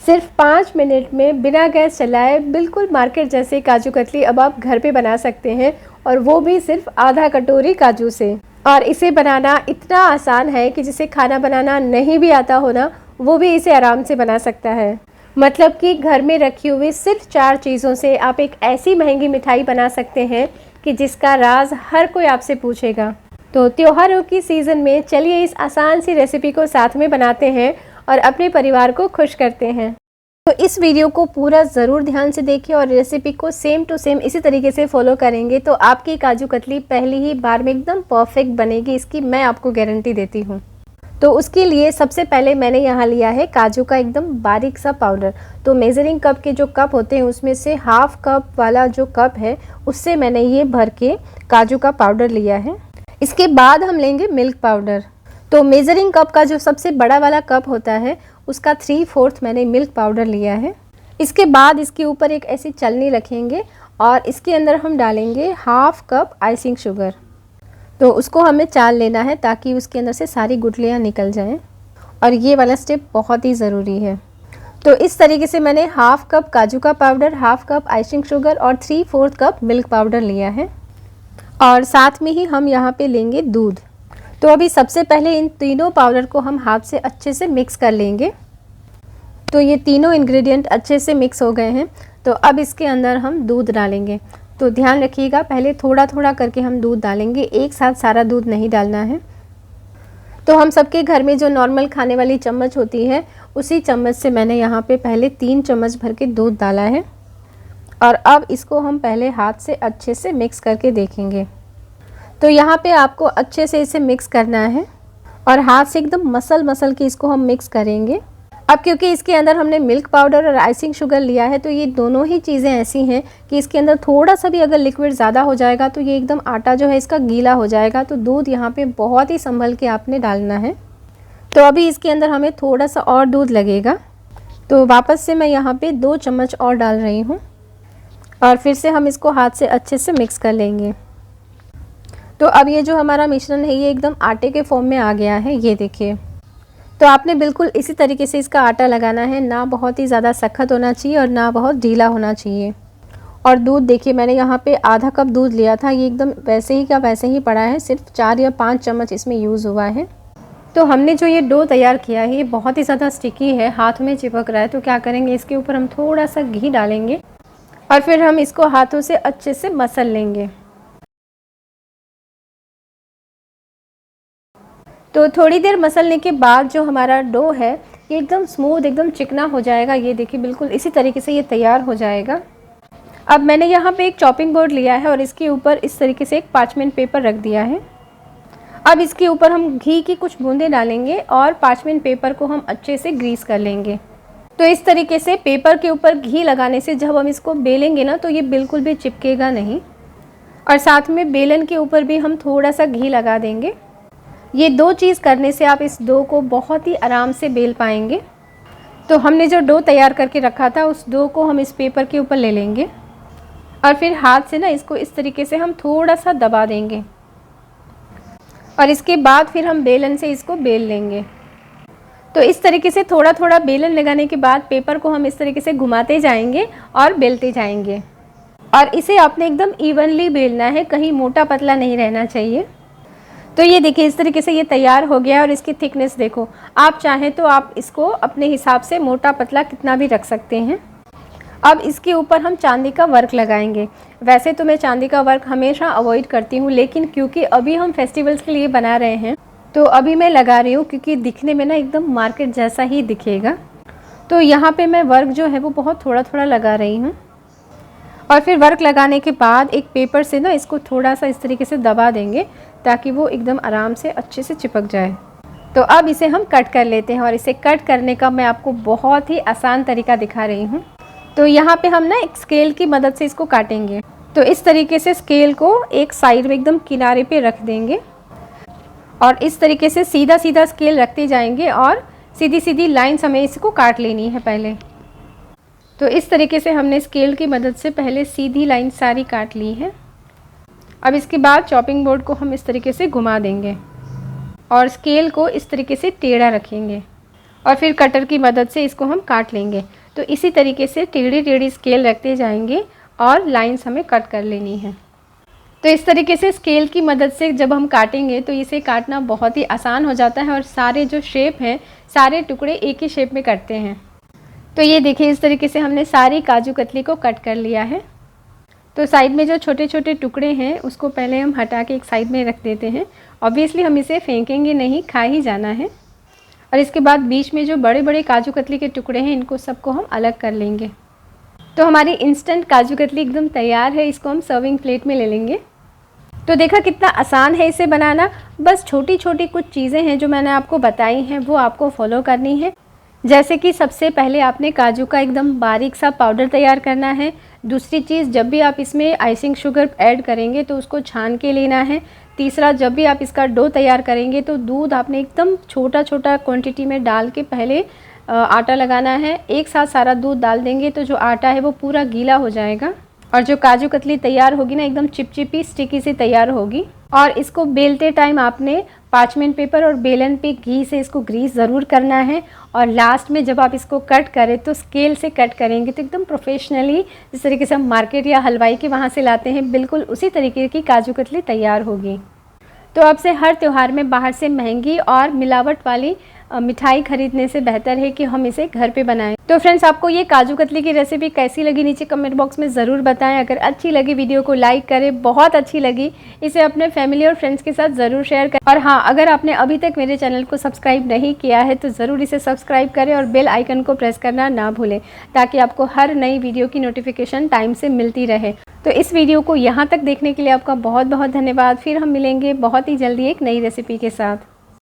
सिर्फ 5 मिनट में बिना गैस चलाए बिल्कुल मार्केट जैसे काजू कतली अब आप घर पे बना सकते हैं, और वो भी सिर्फ आधा कटोरी काजू से। और इसे बनाना इतना आसान है कि जिसे खाना बनाना नहीं भी आता हो ना, वो भी इसे आराम से बना सकता है। मतलब कि घर में रखी हुई सिर्फ 4 चीज़ों से आप एक ऐसी महंगी मिठाई बना सकते हैं कि जिसका राज हर कोई आपसे पूछेगा। तो त्योहारों की सीज़न में चलिए इस आसान सी रेसिपी को साथ में बनाते हैं और अपने परिवार को खुश करते हैं। तो इस वीडियो को पूरा ज़रूर ध्यान से देखिए और रेसिपी को सेम टू सेम इसी तरीके से फॉलो करेंगे तो आपकी काजू कतली पहली ही बार में एकदम परफेक्ट बनेगी, इसकी मैं आपको गारंटी देती हूँ। तो उसके लिए सबसे पहले मैंने यहाँ लिया है काजू का एकदम बारीक सा पाउडर। तो मेज़रिंग कप के जो कप होते हैं उसमें से हाफ कप वाला जो कप है उससे मैंने ये भर के काजू का पाउडर लिया है। इसके बाद हम लेंगे मिल्क पाउडर। तो मेज़रिंग कप का जो सबसे बड़ा वाला कप होता है उसका 3/4 मैंने मिल्क पाउडर लिया है। इसके बाद इसके ऊपर एक ऐसी चलनी रखेंगे और इसके अंदर हम डालेंगे हाफ कप आइसिंग शुगर। तो उसको हमें चाल लेना है ताकि उसके अंदर से सारी गुठलियाँ निकल जाएं, और ये वाला स्टेप बहुत ही ज़रूरी है। तो इस तरीके से मैंने हाफ कप काजू का powder, half cup icing sugar और 3/4 कप मिल्क पाउडर लिया है। और साथ में ही हम यहाँ पे लेंगे दूध। तो अभी सबसे पहले इन तीनों पाउडर को हम हाथ से अच्छे से मिक्स कर लेंगे। तो ये तीनों इंग्रेडिएंट अच्छे से मिक्स हो गए हैं। तो अब इसके अंदर हम दूध डालेंगे। तो ध्यान रखिएगा, पहले थोड़ा थोड़ा करके हम दूध डालेंगे, एक साथ सारा दूध नहीं डालना है। तो हम सबके घर में जो नॉर्मल खाने वाली चम्मच होती है उसी चम्मच से मैंने यहाँ पे पहले 3 चम्मच भर के दूध डाला है। और अब इसको हम पहले हाथ से अच्छे से मिक्स करके देखेंगे। तो यहाँ पे आपको अच्छे से इसे मिक्स करना है और हाथ से एकदम मसल के इसको हम मिक्स करेंगे। अब क्योंकि इसके अंदर हमने मिल्क पाउडर और आइसिंग शुगर लिया है तो ये दोनों ही चीज़ें ऐसी हैं कि इसके अंदर थोड़ा सा भी अगर लिक्विड ज़्यादा हो जाएगा तो ये एकदम आटा जो है इसका गीला हो जाएगा। तो दूध यहाँ पे बहुत ही संभल के आपने डालना है। तो अभी इसके अंदर हमें थोड़ा सा और दूध लगेगा। तो वापस से मैं यहाँ पे 2 चम्मच और डाल रही हूँ और फिर से हम इसको हाथ से अच्छे से मिक्स कर लेंगे। तो अब ये जो हमारा मिश्रण है ये एकदम आटे के फॉर्म में आ गया है, ये देखिए। तो आपने बिल्कुल इसी तरीके से इसका आटा लगाना है, ना बहुत ही ज़्यादा सख्त होना चाहिए और ना बहुत ढीला होना चाहिए। और दूध देखिए, मैंने यहाँ पे आधा कप दूध लिया था, ये एकदम वैसे ही का वैसे ही पड़ा है, सिर्फ 4 या 5 चम्मच इसमें यूज़ हुआ है। तो हमने जो ये डो तैयार किया है ये बहुत ही ज़्यादा स्टिकी है, हाथ में चिपक रहा है। तो क्या करेंगे, इसके ऊपर हम थोड़ा सा घी डालेंगे और फिर हम इसको हाथों से अच्छे से मसल लेंगे। तो थोड़ी देर मसलने के बाद जो हमारा डो है ये एकदम स्मूथ, एकदम चिकना हो जाएगा। ये देखिए, बिल्कुल इसी तरीके से ये तैयार हो जाएगा। अब मैंने यहाँ पे एक चॉपिंग बोर्ड लिया है और इसके ऊपर इस तरीके से एक पार्चमेंट पेपर रख दिया है। अब इसके ऊपर हम घी की कुछ बूंदें डालेंगे और पार्चमेंट पेपर को हम अच्छे से ग्रीस कर लेंगे। तो इस तरीके से पेपर के ऊपर घी लगाने से जब हम इसको बेलेंगे ना तो ये बिल्कुल भी चिपकेगा नहीं। और साथ में बेलन के ऊपर भी हम थोड़ा सा घी लगा देंगे। ये 2 चीज़ करने से आप इस डो को बहुत ही आराम से बेल पाएंगे। तो हमने जो डो तैयार करके रखा था उस डो को हम इस पेपर के ऊपर ले लेंगे और फिर हाथ से ना इसको इस तरीके से हम थोड़ा सा दबा देंगे और इसके बाद फिर हम बेलन से इसको बेल लेंगे। तो इस तरीके से थोड़ा थोड़ा बेलन लगाने के बाद पेपर को हम इस तरीके से घुमाते जाएंगे और बेलते जाएंगे। और इसे आपने एकदम इवनली बेलना है, कहीं मोटा पतला नहीं रहना चाहिए। तो ये देखिए, इस तरीके से ये तैयार हो गया और इसकी थिकनेस देखो। आप चाहें तो आप इसको अपने हिसाब से मोटा पतला कितना भी रख सकते हैं। अब इसके ऊपर हम चांदी का वर्क लगाएंगे। वैसे तो मैं चांदी का वर्क हमेशा अवॉइड करती हूँ, लेकिन क्योंकि अभी हम फेस्टिवल्स के लिए बना रहे हैं तो अभी मैं लगा रही हूँ, क्योंकि दिखने में ना एकदम मार्केट जैसा ही दिखेगा। तो यहाँ पे मैं वर्क जो है वो बहुत थोड़ा थोड़ा लगा रही हूँ और फिर वर्क लगाने के बाद एक पेपर से ना इसको थोड़ा सा इस तरीके से दबा देंगे ताकि वो एकदम आराम से अच्छे से चिपक जाए। तो अब इसे हम कट कर लेते हैं और इसे कट करने का मैं आपको बहुत ही आसान तरीका दिखा रही हूँ। तो यहाँ पे हम ना एक स्केल की मदद से इसको काटेंगे। तो इस तरीके से स्केल को एक साइड में एकदम किनारे पे रख देंगे और इस तरीके से सीधा सीधा स्केल रखते जाएंगे और सीधी सीधी लाइन्स हमें इसको काट लेनी है पहले। तो इस तरीके से हमने स्केल की मदद से पहले सीधी लाइन सारी काट ली है। अब इसके बाद चॉपिंग बोर्ड को हम इस तरीके से घुमा देंगे और स्केल को इस तरीके से टेढ़ा रखेंगे और फिर कटर की मदद से इसको हम काट लेंगे। तो इसी तरीके से टेढ़ी टेढ़ी स्केल रखते जाएंगे और लाइंस हमें कट कर लेनी है। तो इस तरीके से स्केल की मदद से जब हम काटेंगे तो इसे काटना बहुत ही आसान हो जाता है और सारे जो शेप हैं, सारे टुकड़े एक ही शेप में कटते हैं। तो ये देखिए, इस तरीके से हमने सारी काजू कतली को कट कर लिया है। तो साइड में जो छोटे छोटे टुकड़े हैं उसको पहले हम हटा के एक साइड में रख देते हैं। ऑब्वियसली हम इसे फेंकेंगे नहीं, खा ही जाना है। और इसके बाद बीच में जो बड़े बड़े काजू कतली के टुकड़े हैं, इनको सबको हम अलग कर लेंगे। तो हमारी इंस्टेंट काजू कतली एकदम तैयार है। इसको हम सर्विंग प्लेट में ले लेंगे। तो देखा कितना आसान है इसे बनाना। बस छोटी छोटी कुछ चीज़ें हैं जो मैंने आपको बताई हैं, वो आपको फॉलो करनी है। जैसे कि सबसे पहले आपने काजू का एकदम बारीक सा पाउडर तैयार करना है। दूसरी चीज़, जब भी आप इसमें आइसिंग शुगर ऐड करेंगे तो उसको छान के लेना है। तीसरा, जब भी आप इसका डो तैयार करेंगे तो दूध आपने एकदम छोटा छोटा क्वांटिटी में डाल के पहले आटा लगाना है। एक साथ सारा दूध डाल देंगे तो जो आटा है वो पूरा गीला हो जाएगा और जो काजू कतली तैयार होगी ना, एकदम चिपचिपी स्टिकी सी तैयार होगी। और इसको बेलते टाइम आपने पार्चमेंट पेपर और बेलन पे घी से इसको ग्रीस ज़रूर करना है। और लास्ट में जब आप इसको कट करें तो स्केल से कट करेंगे तो एकदम प्रोफेशनली, जिस तरीके से हम मार्केट या हलवाई के वहाँ से लाते हैं, बिल्कुल उसी तरीके की काजू कतली तैयार होगी। तो अब से हर त्यौहार में बाहर से महंगी और मिलावट वाली मिठाई खरीदने से बेहतर है कि हम इसे घर पे बनाएं। तो फ्रेंड्स, आपको ये काजू कतली की रेसिपी कैसी लगी नीचे कमेंट बॉक्स में ज़रूर बताएं। अगर अच्छी लगी वीडियो को लाइक करें, बहुत अच्छी लगी इसे अपने फैमिली और फ्रेंड्स के साथ ज़रूर शेयर करें। और हाँ, अगर आपने अभी तक मेरे चैनल को सब्सक्राइब नहीं किया है तो ज़रूर इसे सब्सक्राइब करें और बेल आइकन को प्रेस करना ना भूलें, ताकि आपको हर नई वीडियो की नोटिफिकेशन टाइम से मिलती रहे। तो इस वीडियो को यहाँ तक देखने के लिए आपका बहुत बहुत धन्यवाद। फिर हम मिलेंगे बहुत ही जल्दी एक नई रेसिपी के साथ।